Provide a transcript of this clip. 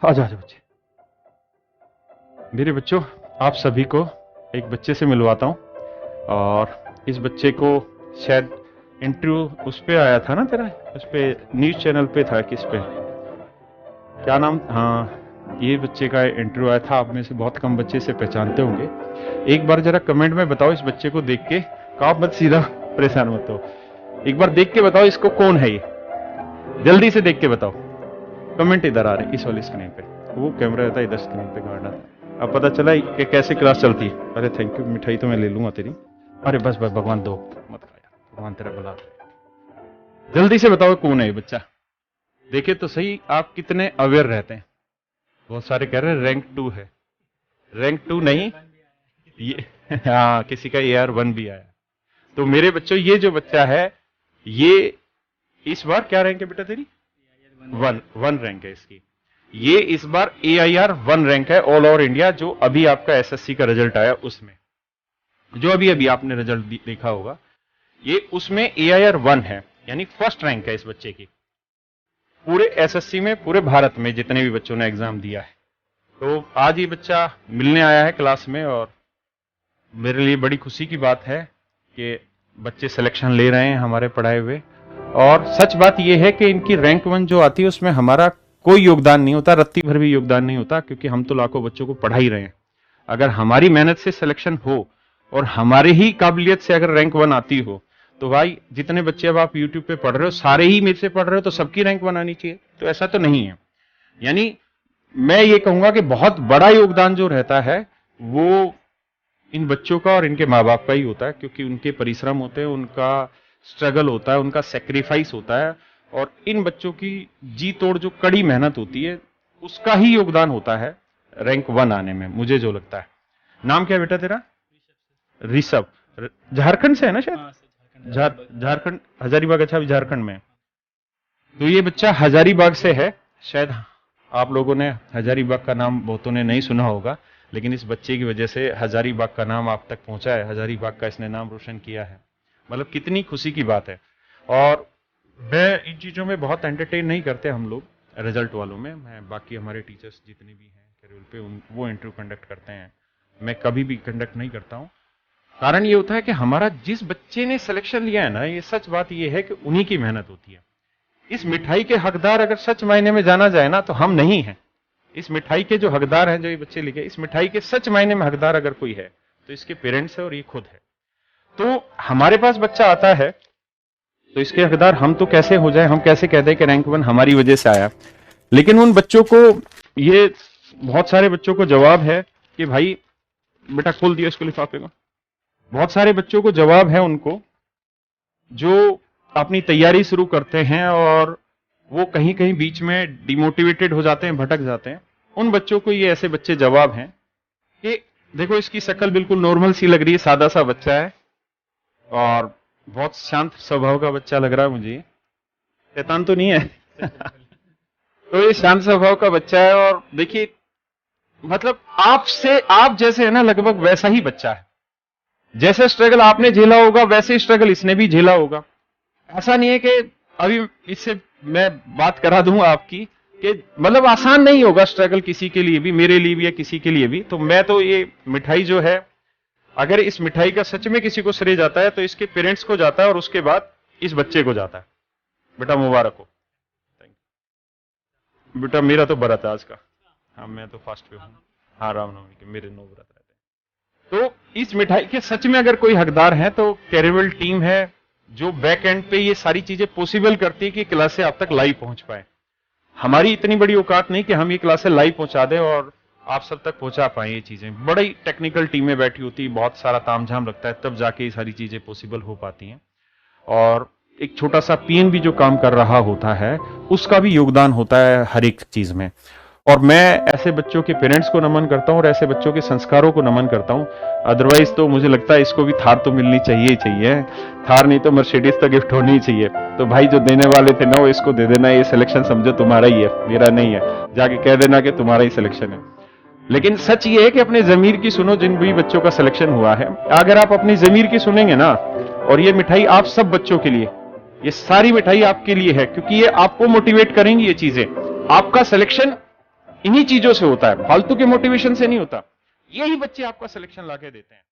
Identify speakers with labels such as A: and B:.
A: आ जाओ बच्चे। मेरे बच्चों, आप सभी को एक बच्चे से मिलवाता हूँ। और इस बच्चे को शायद इंटरव्यू उस पे आया था ना तेरा, उस पे न्यूज चैनल पे था, किस पे, क्या नाम, हाँ, ये बच्चे का इंटरव्यू आया था। आप में से बहुत कम बच्चे इसे पहचानते होंगे। एक बार जरा कमेंट में बताओ इस बच्चे को देख के, कहा मत सीधा, परेशान मत हो, एक बार देख के बताओ इसको कौन है ये, जल्दी से देख के बताओ। कमेंट इधर आ रहे इस वाली स्क्रीन पे, वो कैमरा रहता है इधर स्क्रीन पे गाड़ा था। अब पता चला कि कैसे क्लास चलती है। अरे थैंक यू, मिठाई तो मैं ले लूंगा तेरी। अरे बस बस, भगवान दो मत खाया, भगवान तेरा भला। जल्दी से बताओ कौन है ये बच्चा। देखे तो सही आप कितने अवेयर रहते हैं। बहुत सारे कह रहे हैं रैंक 2 है। रैंक 2 नहीं, ये हाँ, किसी का AR1 भी आया। तो मेरे बच्चों, ये जो बच्चा है, ये इस बार क्या रैंक है बेटा तेरी? वन रैंक है इसकी। ये इस बार AIR1 रैंक है ऑल ओवर इंडिया। जो अभी आपका SSC का रिजल्ट आया उसमें, जो अभी अभी आपने रिजल्ट देखा होगा, ये उसमें AIR1 है, यानी फर्स्ट रैंक है इस बच्चे की पूरे SSC में, पूरे भारत में जितने भी बच्चों ने एग्जाम दिया है। तो आज ये बच्चा मिलने आया है क्लास में, और मेरे लिए बड़ी खुशी की बात है कि बच्चे सिलेक्शन ले रहे हैं हमारे पढ़ाए हुए। और सच बात यह है कि इनकी रैंक 1 जो आती है उसमें हमारा कोई योगदान नहीं होता, रत्ती भर भी योगदान नहीं होता, क्योंकि हम तो लाखों बच्चों को पढ़ा ही रहे हैं। अगर हमारी मेहनत से सिलेक्शन हो और हमारे ही काबिलियत से अगर रैंक 1 आती हो, तो भाई जितने बच्चे अब आप यूट्यूब पे पढ़ रहे हो सारे ही मेरे से पढ़ रहे हो, तो सबकी रैंक 1 आनी चाहिए। तो ऐसा तो नहीं है। यानी मैं ये कहूंगा कि बहुत बड़ा योगदान जो रहता है वो इन बच्चों का और इनके माँ बाप का ही होता है, क्योंकि उनके परिश्रम होते हैं, उनका स्ट्रगल होता है, उनका सेक्रीफाइस होता है, और इन बच्चों की जी तोड़ जो कड़ी मेहनत होती है उसका ही योगदान होता है रैंक 1 आने में, मुझे जो लगता है। नाम क्या है बेटा तेरा? ऋषभ। झारखंड से है ना शायद? झारखंड, हजारीबाग। अच्छा, अभी झारखंड में। तो ये बच्चा हजारीबाग से है। शायद आप लोगों ने हजारीबाग का नाम बहुतों ने नहीं सुना होगा, लेकिन इस बच्चे की वजह से हजारीबाग का नाम आप तक पहुंचा है, हजारीबाग का इसने नाम रोशन किया है। मतलब कितनी खुशी की बात है। और मैं इन चीजों में बहुत एंटरटेन नहीं करते हम लोग रिजल्ट वालों में, मैं बाकी हमारे टीचर्स जितने भी हैं कैरियर पे वो इंटरव्यू कंडक्ट करते हैं, मैं कभी भी कंडक्ट नहीं करता हूँ। कारण ये होता है कि हमारा जिस बच्चे ने सिलेक्शन लिया है ना, ये सच बात ये है कि उन्हीं की मेहनत होती है। इस मिठाई के हकदार अगर सच मायने में जाना जाए ना, तो हम नहीं हैं। इस मिठाई के जो हकदार हैं, जो ये बच्चे लिखे, इस मिठाई के सच मायने में हकदार अगर कोई है तो इसके पेरेंट्स है और ये खुद है। तो हमारे पास बच्चा आता है तो इसके हकदार हम तो कैसे हो जाए, हम कैसे कह दें कि रैंक 1 हमारी वजह से आया। लेकिन उन बच्चों को, ये बहुत सारे बच्चों को जवाब है कि भाई, बेटा खोल दिया इसको लिफाफे को। बहुत सारे बच्चों को जवाब है उनको, जो अपनी तैयारी शुरू करते हैं और वो कहीं कहीं बीच में डिमोटिवेटेड हो जाते हैं, भटक जाते हैं। उन बच्चों को ये ऐसे बच्चे जवाब हैं कि देखो इसकी शक्ल बिल्कुल नॉर्मल सी लग रही है, सादा सा बच्चा है और बहुत शांत स्वभाव का बच्चा लग रहा है मुझे, शैतान तो नहीं है। तो ये शांत स्वभाव का बच्चा है, और देखिए मतलब आपसे, आप जैसे है ना, लगभग वैसा ही बच्चा है। जैसे स्ट्रगल आपने झेला होगा वैसे स्ट्रगल इसने भी झेला होगा। ऐसा नहीं है कि अभी इससे मैं बात करा दूं आपकी कि मतलब आसान नहीं होगा स्ट्रगल किसी के लिए भी, मेरे लिए भी या किसी के लिए भी। तो मैं तो ये मिठाई जो है, अगर इस मिठाई का सच में किसी को श्रेय जाता है तो इसके पेरेंट्स को जाता है और उसके बाद इस बच्चे को जाता है। बेटा मुबारक हो। बेटा मेरा तो व्रत है आज का। हाँ, मैं तो फास्ट पे हूँ। हाँ, रामनवमी के मेरे 9 व्रत रहते हैं। तो इस मिठाई के सच में अगर कोई हकदार है तो कैरियर टीम है, जो बैक एंड पे ये सारी चीजें पॉसिबल करती है कि क्लासें आप तक लाइव पहुंच पाए। हमारी इतनी बड़ी औकात नहीं कि हम ये क्लासें लाइव पहुंचा दें और आप सब तक पहुंचा पाए। ये चीजें बड़ी टेक्निकल टीमें बैठी होती, बहुत सारा तामझाम लगता है, तब जाके ये सारी चीजें पॉसिबल हो पाती हैं। और एक छोटा सा पीएन भी जो काम कर रहा होता है उसका भी योगदान होता है हर एक चीज में। और मैं ऐसे बच्चों के पेरेंट्स को नमन करता हूँ और ऐसे बच्चों के संस्कारों को नमन करता हूँ। अदरवाइज तो मुझे लगता है इसको भी थार तो मिलनी चाहिए ही चाहिए। थार नहीं तो मर्सिडीज तो गिफ्ट होनी ही चाहिए। तो भाई जो देने वाले थे ना, वो इसको दे देना, ये सिलेक्शन समझो तुम्हारा ही है, मेरा नहीं है। जाके कह देना कि तुम्हारा ही सिलेक्शन है। लेकिन सच ये है कि अपने जमीर की सुनो। जिन भी बच्चों का सिलेक्शन हुआ है, अगर आप अपनी जमीर की सुनेंगे ना, और ये मिठाई आप सब बच्चों के लिए, ये सारी मिठाई आपके लिए है, क्योंकि ये आपको मोटिवेट करेंगी ये चीजें। आपका सिलेक्शन इन्हीं चीजों से होता है, फालतू के मोटिवेशन से नहीं होता। यही बच्चे आपका सिलेक्शन लाके देते हैं।